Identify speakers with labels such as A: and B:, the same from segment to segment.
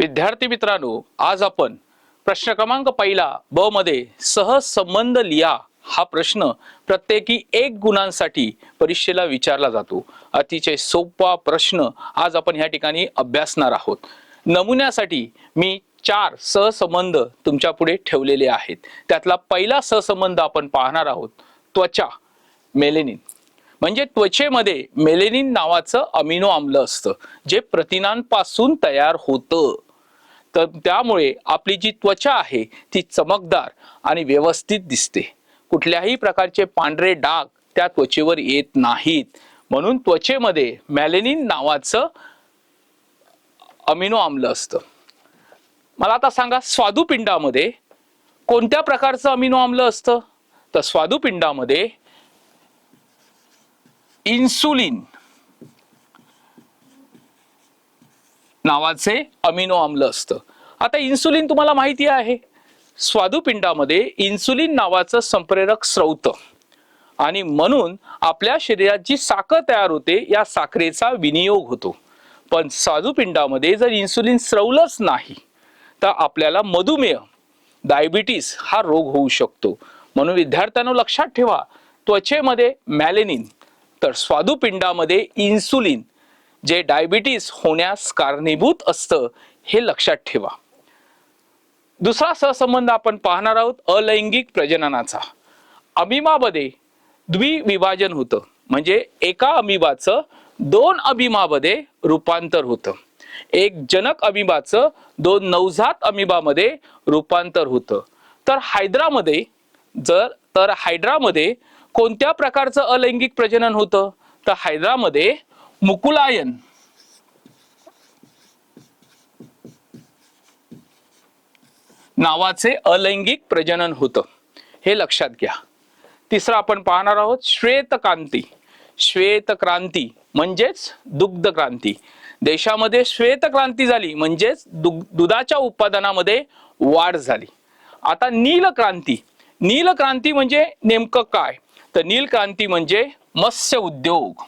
A: विद्यार्थी मित्रांनो, आज आपण प्रश्न क्रमांक पहिला ब मध्ये सहज संबंध लिहा हा प्रश्न प्रत्येकी 1 गुणांसाठी परीक्षेला विचारला जातो। अतिशय सोपा प्रश्न आज आपण या ठिकाणी अभ्यासणार आहोत। नमुन्यासाठी मी 4 सहसंबंध तुमच्या पुढे ठेवलेले आहेत। त्यातला पहिला सहसंबंध आपण पाहणार आहोत। त्वचा, मेलेनिन। म्हणजे त्वचेमध्ये मेलेनिन नावाचं अमिनो आम्ल असतं जे प्रथिनांपासून तयार होतं। तर त्यामुळे आपली जी त्वचा आहे ती चमकदार आणि व्यवस्थित दिसते। कुठल्याही प्रकारचे पांढरे डाग त्या त्वचेवर येत नाहीत। म्हणून त्वचेमध्ये मेलेनिन नावाचं अमिनो आम्ल असतं। मला आता सांगा, स्वादुपिंडामध्ये कोणत्या प्रकारचं अमिनो आम्ल असतं? तर स्वादुपिंडामध्ये इन्सुलिन नावाचे अमिनो आम्ल असतं। आता इन्सुलिन तुम्हाला माहिती आहे, स्वादुपिंडामध्ये इन्सुलिन नावाचं संप्रेरक स्रवतं आणि म्हणून आपल्या शरीरात जी साखर तयार होते या साखरेचा विनियोग होतो। पण स्वादुपिंडामध्ये जर इन्सुलिन स्रवलंच नाही तर आपल्याला मधुमेह, डायबिटीज हा रोग होऊ शकतो। म्हणून विद्यार्थ्यांनो लक्षात ठेवा, त्वचेमध्ये मेलेनिन तर स्वादुपिंडामध्ये इन्सुलिन जे डायबिटीज होण्यास कारणीभूत असतं, हे लक्षात ठेवा। दुसरा सहसंबंध आपण पाहणार आहोत अलैंगिक प्रजननाचा। अमिबामध्ये द्विविभाजन होतं, म्हणजे एका अमिबाचं 2 अमिबामध्ये रूपांतर होतं। एक जनक अमिबाचं 2 नवजात अमिबामध्ये रूपांतर होतं। तर हायड्रामध्ये कोणत्या प्रकारचं अलैंगिक प्रजनन होतं? तर हायड्रामध्ये मुकुलायन नावाचे अलैंगिक प्रजनन होतं, हे लक्षात घ्या। तिसरा आपण पाहणार आहोत श्वेतक्रांती। श्वेतक्रांती म्हणजेच दुग्ध क्रांती। देशामध्ये श्वेतक्रांती झाली म्हणजेच दुधाच्या उत्पादनामध्ये वाढ झाली। आता नीलक्रांती। नीलक्रांती म्हणजे नेमकं काय? तर नीलक्रांती म्हणजे मत्स्य उद्योग।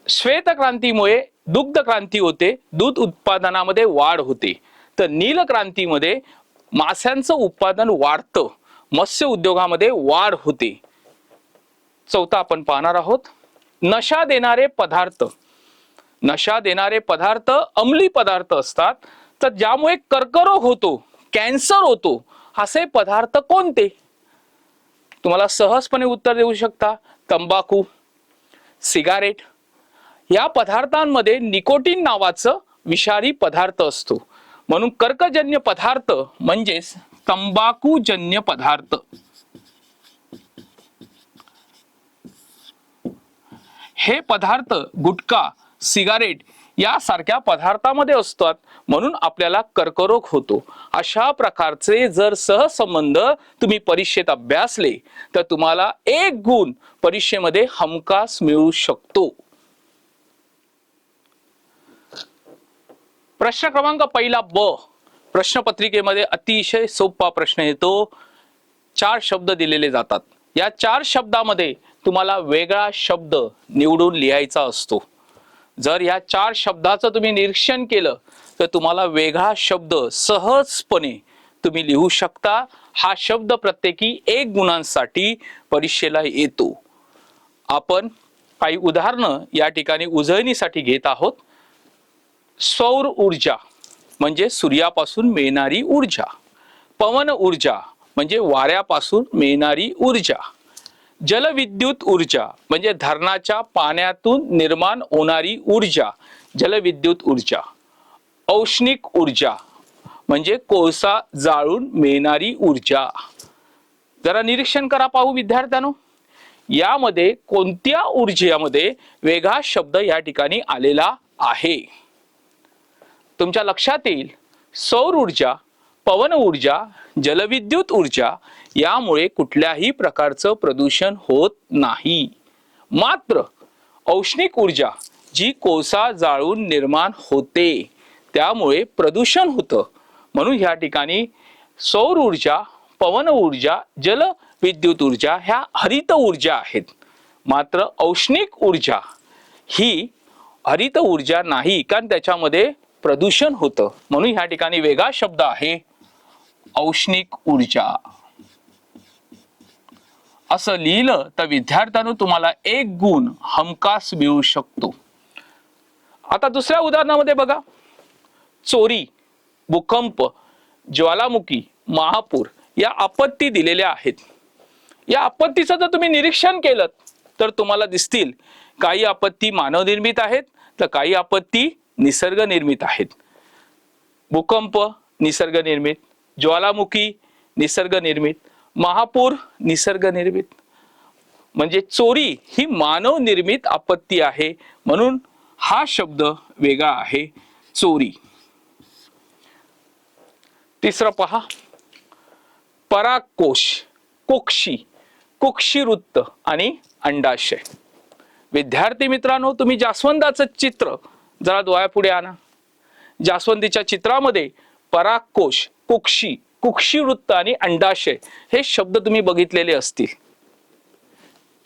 A: श्वेतक्रांतीमुळे दुग्ध क्रांती होते, दूध उत्पादनामध्ये वाढ होते। तर नीलक्रांतीमध्ये माशांचं उत्पादन वाढतं, मत्स्य उद्योगामध्ये वाढ होते। चौथा आपण पाहणार आहोत नशा देणारे पदार्थ। नशा देणारे पदार्थ अंमली पदार्थ असतात, तर ज्यामुळे कर्करोग होतो, कॅन्सर होतो, असे पदार्थ कोणते? तुम्हाला सहजपणे उत्तर देऊ शकता, तंबाखू, सिगारेट। या पदार्थांमध्ये निकोटीन नावाचं विषारी पदार्थ असतो। म्हणून कर्कजन्य पदार्थ म्हणजेच तंबाखूजन्य पदार्थ। हे पदार्थ गुटखा, सिगारेट यासारख्या पदार्थांमध्ये असतात, म्हणून आपल्याला कर्करोग होतो। अशा प्रकारचे जर सहसंबंध तुम्ही परीक्षेत अभ्यासले तर तुम्हाला 1 गुण परीक्षेमध्ये हमखास मिळू शकतो। प्रश्न क्रमांक पहिला ब प्रश्नपत्रिकेमध्ये अतिशय सोपा प्रश्न येतो। 4 शब्द दिलेले जातात। या 4 शब्दामध्ये तुम्हाला वेगळा शब्द निवडून लिहायचा असतो। जर या 4 शब्दाचं तुम्ही निरीक्षण केलं तर तुम्हाला वेगळा शब्द सहजपणे तुम्ही लिहू शकता। हा शब्द प्रत्येकी 1 गुणांसाठी परीक्षेला येतो। आपण काही उदाहरणं या ठिकाणी उजळणीसाठी घेत आहोत। सौर ऊर्जा म्हणजे सूर्यापासून मिळणारी ऊर्जा। पवन ऊर्जा म्हणजे वाऱ्यापासून मिळणारी ऊर्जा। जलविद्युत ऊर्जा म्हणजे धरणाच्या पाण्यातून निर्माण होणारी ऊर्जा, जलविद्युत ऊर्जा। औष्णिक ऊर्जा म्हणजे कोळसा जाळून मिळणारी ऊर्जा। जरा निरीक्षण करा, पाहू विद्यार्थ्यांनो, यामध्ये कोणत्या ऊर्जेमध्ये वेगळा शब्द या ठिकाणी आलेला आहे? तुमच्या लक्षात येईल, सौर ऊर्जा, पवन ऊर्जा, जलविद्युत ऊर्जा यामुळे कुठल्याही प्रकारचं प्रदूषण होत नाही। मात्र औष्णिक ऊर्जा जी कोळसा जाळून निर्माण होते त्यामुळे प्रदूषण होतं। म्हणून या ठिकाणी सौर ऊर्जा, पवन ऊर्जा, जलविद्युत ऊर्जा ह्या हरित ऊर्जा आहेत। मात्र औष्णिक ऊर्जा ही हरित ऊर्जा नाही, कारण त्याच्यामध्ये प्रदूषण होतं. म्हणून ह्या ठिकाणी वेगळा शब्द आहे औष्णिक ऊर्जा. असं लिहिलं तर विद्यार्थ्यांनो तुम्हाला 1 गुण हमखास मिळू शकतो. आता दुसऱ्या उदाहरणामध्ये बघा, चोरी, भूकंप, ज्वालामुखी, महापूर या आपत्ती दिलेल्या आहेत. या आपत्तीचं जर तुम्ही निरीक्षण केलं तर तुम्हाला दिसतील काही आपत्ती मानवनिर्मित आहेत तर काही आपत्ती निसर्ग निर्मित आहेत. भूकंप निसर्ग निर्मित, ज्वालामुखी निसर्ग निर्मित, महापूर निसर्ग निर्मित. म्हणजे चोरी ही मानव निर्मित आपत्ती आहे, म्हणून हा शब्द वेगळा आहे, चोरी. तिसरं पहा, परागकोश, कुक्षी, कुक्षिवृत्त आणि अंडाशय. विद्यार्थी मित्रांनो, तुम्ही जास्वंदाचं चित्र जरा डोळ्यापुढे आणा. जास्वंदीच्या चित्रामध्ये परागकोश, कुक्षी, कुक्षिवृत्त आणि अंडाशय हे शब्द तुम्ही बघितलेले असतील.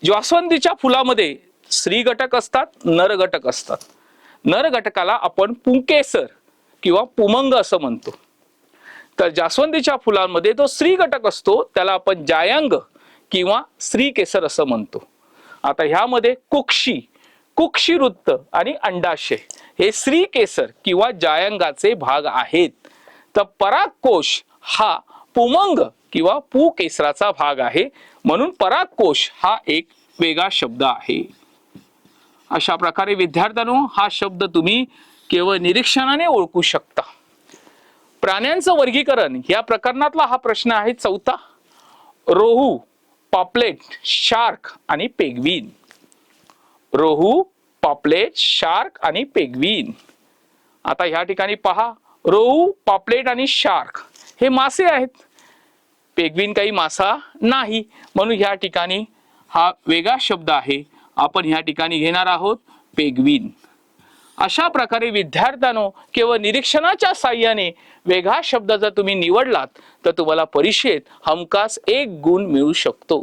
A: जास्वंदीच्या फुलामध्ये स्त्री घटक असतात, नर घटक असतात. नर घटकाला आपण पुंकेसर किंवा पुमंग असं म्हणतो. तर जास्वंदीच्या फुलांमध्ये जो स्त्री घटक असतो त्याला आपण जायांग किंवा स्त्रीकेसर असं म्हणतो. आता ह्यामध्ये कुक्षी, कुक्षिवृत्त आणि अंडाशय हे स्त्रीकेसर किंवा जायांगाचे भाग आहेत. तर परागकोश हा पुमंग किंवा पुकेसराचा भाग आहे, म्हणून परागकोश हा एक वेगळा शब्द आहे. अशा प्रकारे विद्यार्थ्यांनो हा शब्द तुम्ही केवळ निरीक्षणाने ओळखू शकता. प्राण्यांचं वर्गीकरण या प्रकरणातला हा प्रश्न आहे 4था. रोहू, पॉपलेट, शार्क आणि पेंग्विन. रोहू, पॉपलेट, शार्क आणि पेंग्विन. आता ह्या ठिकाणी पहा, रोहू, पॉपलेट आणि शार्क हे मासे आहेत. पेंग्विन काही मासा नाही, म्हणून ह्या ठिकाणी हा वेगळा शब्द आहे. आपण ह्या ठिकाणी घेणार आहोत पेंग्विन. अशा प्रकारे विद्यार्थ्यांनो केवळ निरीक्षणाच्या साहाय्याने वेगळा शब्द जर तुम्ही निवडलात तर तुम्हाला परीक्षेत हमखास 1 गुण मिळू शकतो.